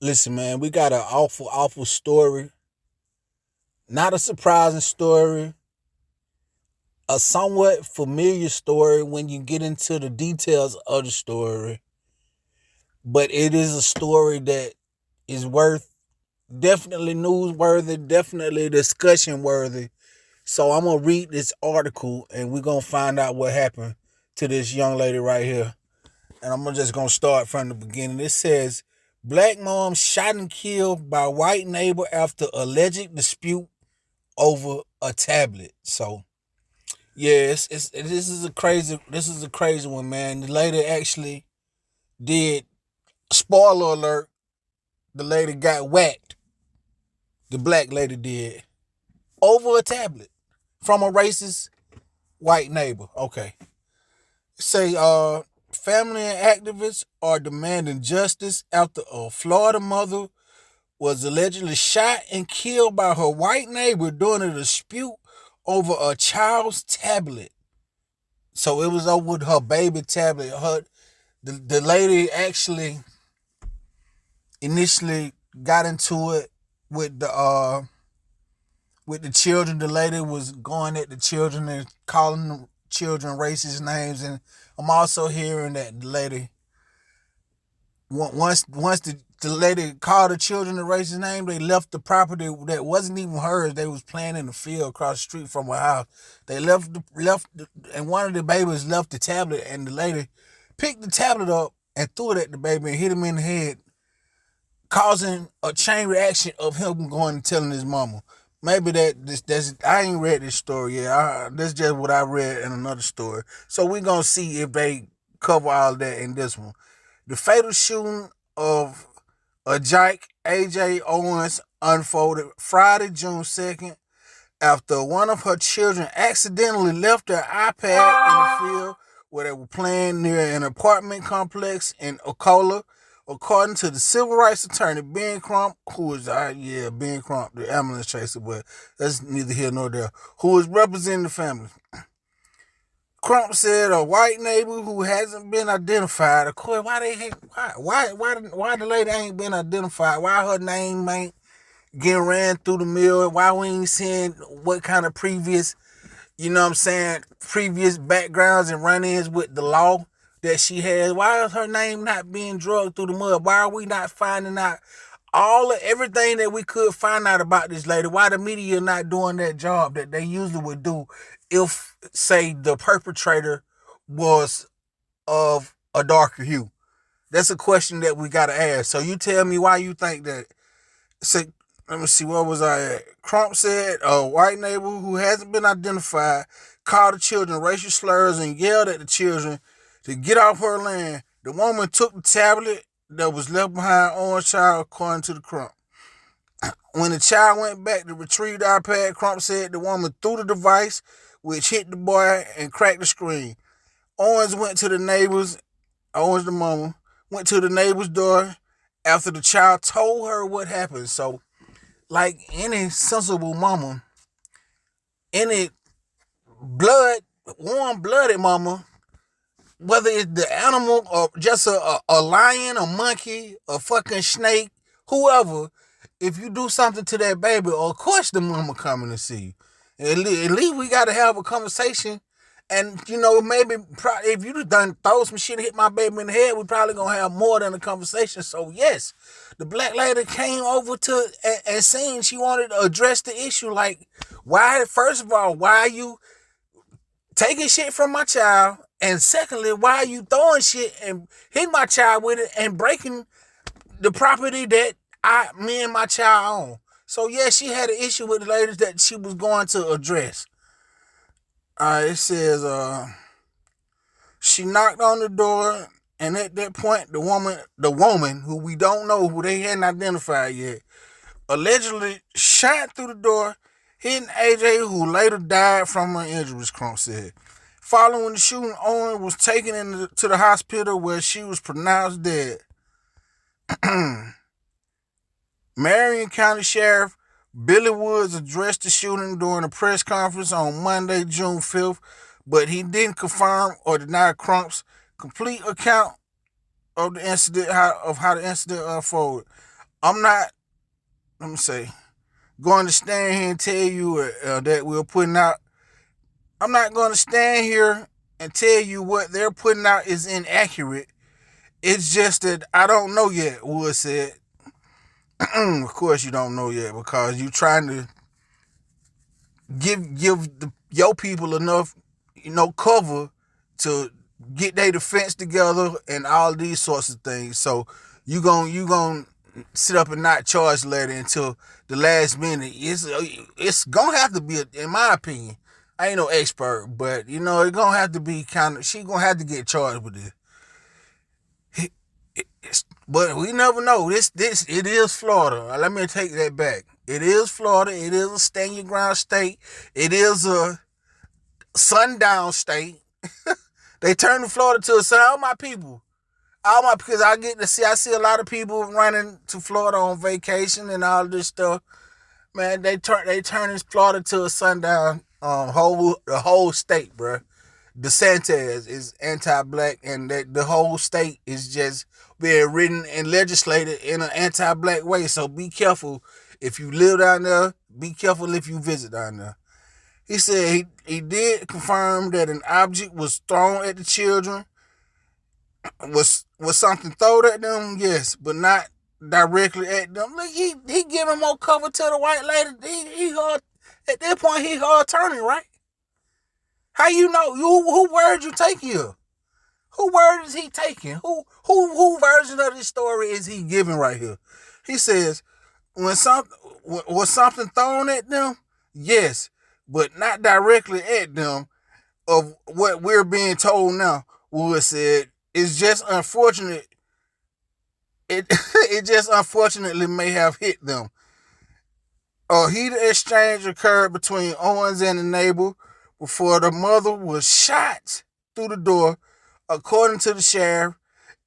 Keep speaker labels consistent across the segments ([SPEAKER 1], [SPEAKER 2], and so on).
[SPEAKER 1] Listen, man, we got an awful story. Not a surprising story, a somewhat familiar story when you get into the details of the story. But it is a story that is worth definitely newsworthy, definitely discussion worthy. So I'm gonna read this article and we're gonna find out what happened to this young lady right here. And I'm just gonna start from the beginning. It says black mom shot and killed by white neighbor after alleged dispute over a tablet. So yeah, this is a crazy one, man. The lady actually did, spoiler alert, the lady got whacked. The black lady did over a tablet from a racist white neighbor. Okay. Say family and activists are demanding justice after a Florida mother was allegedly shot and killed by her white neighbor during a dispute over a child's tablet. So it was over her baby tablet. The lady actually initially got into it with the children. The lady was going at the children and calling the children racist names, and I'm also hearing that the lady once the lady called the children the racist name, they left the property that wasn't even hers. They was playing in the field across the street from her house. They and one of the babies left the tablet, and the lady picked the tablet up and threw it at the baby and hit him in the head, causing a chain reaction of him going and telling his mama. Maybe that's I ain't read this story yet. That's just what I read in another story. So we're gonna see if they cover all that in this one. The fatal shooting of a Jake AJ Owens unfolded Friday, June 2nd, after one of her children accidentally left their iPad in the field where they were playing near an apartment complex in Ocala. According to the civil rights attorney Ben Crump, who is Ben Crump, the ambulance chaser, but that's neither here nor there, who is representing the family. Crump said a white neighbor who hasn't been identified. Of course, why the lady ain't been identified? Why her name ain't getting ran through the mill? Why we ain't seeing what kind of previous, previous backgrounds and run-ins with the law that she has? Why is her name not being drugged through the mud? Why are we not finding out everything that we could find out about this lady? Why the media not doing that job that they usually would do if, say, the perpetrator was of a darker hue? That's a question that we gotta ask. So you tell me why you think that. Say, let me see, where was I at? Crump said a white neighbor who hasn't been identified called the children racial slurs and yelled at the children to get off her land. The woman took the tablet that was left behind on a child, according to the Crump. When the child went back to retrieve the iPad, Crump said the woman threw the device, which hit the boy and cracked the screen. Owens, the mama, went to the neighbor's door after the child told her what happened. So, like any sensible mama, any warm-blooded mama, whether it's the animal or just a lion, a monkey, a fucking snake, whoever, if you do something to that baby, of course the mama coming to see you. At least we got to have a conversation. And, maybe if you done throw some shit and hit my baby in the head, we probably going to have more than a conversation. So, yes, the black lady came over and saying she wanted to address the issue. Like, first of all, why are you taking shit from my child? And secondly, why are you throwing shit and hitting my child with it and breaking the property that me and my child own? So, yeah, she had an issue with the ladies that she was going to address. It says, she knocked on the door, and at that point, the woman, who we don't know, who they hadn't identified yet, allegedly shot through the door, hitting AJ, who later died from her injuries, Crump said. Following the shooting, Owen was taken to the hospital where she was pronounced dead. Marion County Sheriff Billy Woods addressed the shooting during a press conference on Monday, June 5th, but he didn't confirm or deny Crump's complete account of the incident, how the incident unfolded. I'm not, let me say, going to stand here and tell you that we're putting out. I'm not going to stand here and tell you what they're putting out is inaccurate. It's just that I don't know yet, Wood said. Of course you don't know yet because you're trying to your people enough, cover to get their defense together and all these sorts of things. So you gon' sit up and not charge later until the last minute. It's gonna have to be, in my opinion. I ain't no expert, but it's gonna have to be she gonna have to get charged with this. But we never know. It is Florida. Let me take that back. It is Florida. It is a stand your ground state. It is a sundown state. They turned Florida to a sun. Because I see a lot of people running to Florida on vacation and all this stuff. Man, they turn this Florida to a sundown. The whole state, bro. DeSantis is anti-black, and the whole state is just being written and legislated in an anti-black way. So be careful if you live down there. Be careful if you visit down there. He said he did confirm that an object was thrown at the children. Was something thrown at them? Yes, but not directly at them. Look, he giving more cover to the white lady. He hard at that point. He hard turning, right? How you know? Who word you take here? Who word is he taking? Who version of this story is he giving right here? He says was something thrown at them? Yes, but not directly at them. Of what we're being told now, Wood said, it's just unfortunate. It just unfortunately may have hit them. A heated exchange occurred between Owens and the neighbor before the mother was shot through the door, according to the sheriff.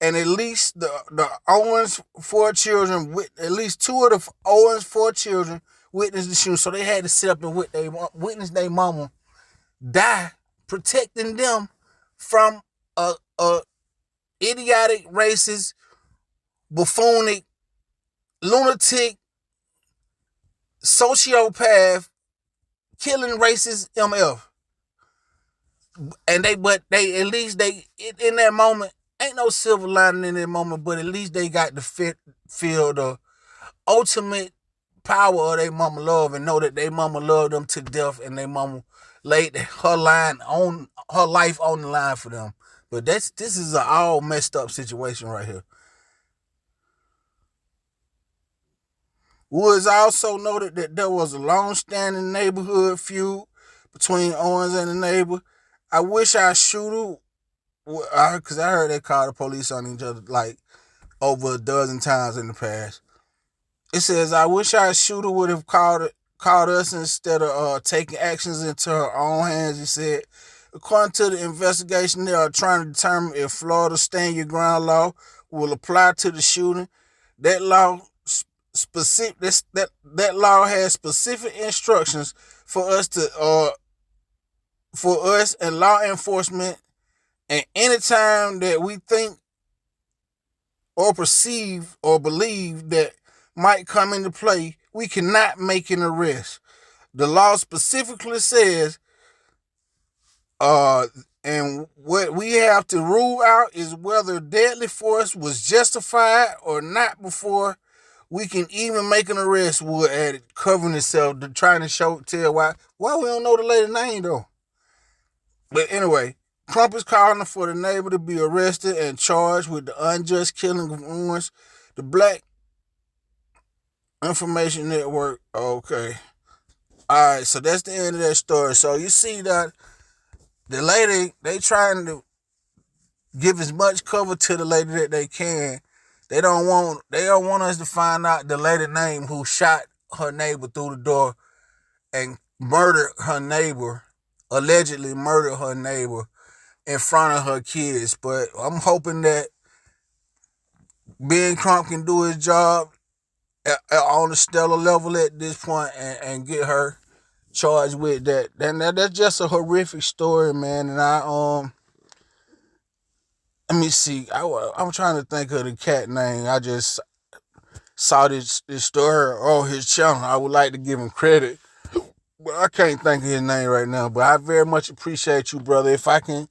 [SPEAKER 1] And at least the Owens four children, at least two of the Owens four children witnessed the shooting. So they had to sit up and witness their mama die, protecting them from a idiotic, racist, buffoonic, lunatic, sociopath, killing racist MF. And they at least in that moment, ain't no silver lining in that moment, but at least they got to feel the ultimate power of their mama love and know that their mama loved them to death and their mama laid her life on the line for them. But this is an all messed up situation right here. Woods also noted that there was a long-standing neighborhood feud between Owens and the neighbor. I wish our shooter, because I heard they called the police on each other like over a dozen times in the past. It says, I wish our shooter would have called us instead of taking actions into her own hands, he said. According to the investigation, they are trying to determine if Florida's stand your ground law will apply to the shooting. That law that law has specific instructions for us and law enforcement, and any time that we think or perceive or believe that might come into play, we cannot make an arrest. The law specifically says, and what we have to rule out is whether deadly force was justified or not before we can even make an arrest. Wood added, covering itself, trying to tell why we don't know the lady's name though. But anyway, Trump is calling for the neighbor to be arrested and charged with the unjust killing of Owens. The Black Information Network. Okay. All right, so that's the end of that story. So you see that the lady, they trying to give as much cover to the lady that they can. They don't want us to find out the lady name who shot her neighbor through the door and allegedly murdered her neighbor in front of her kids. But I'm hoping that Ben Crump can do his job on a stellar level at this point and get her charged with that. And that's just a horrific story, man. And let me see. I'm trying to think of the cat name. I just saw this story on his channel. I would like to give him credit, but I can't think of his name right now. But I very much appreciate you, brother. If I can,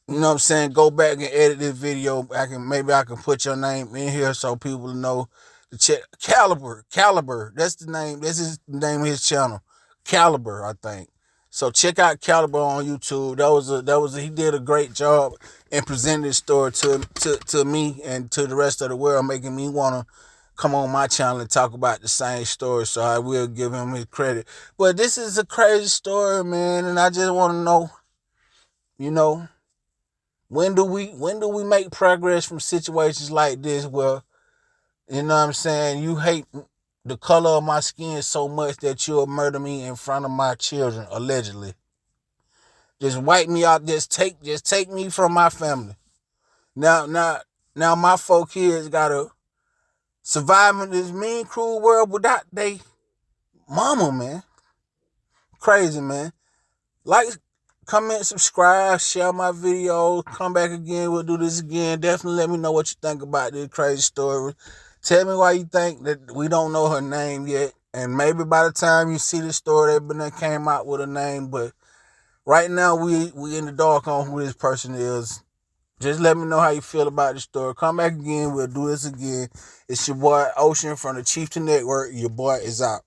[SPEAKER 1] you know what I'm saying, go back and edit this video, maybe I can put your name in here so people know to check. Caliber. That's the name. This is the name of his channel. Caliber, I think. So check out Caliber on YouTube. He did a great job in presenting this story to me and to the rest of the world, making me want to come on my channel and talk about the same story. So I will give him his credit. But this is a crazy story, man, and I just want to know, you know, when do we make progress from situations like this where, you know what I'm saying, you hate the color of my skin so much that you'll murder me in front of my children, allegedly. Just wipe me out, just take me from my family. Now my 4 kids gotta survive in this mean, cruel world without they mama, man. Crazy, man. Like, comment, subscribe, share my videos. Come back again. We'll do this again. Definitely let me know what you think about this crazy story. Tell me why you think that we don't know her name yet. And maybe by the time you see this story, they came out with a name. But right now, we in the dark on who this person is. Just let me know how you feel about the story. Come back again. We'll do this again. It's your boy Ocean from the Chieftain Network. Your boy is out.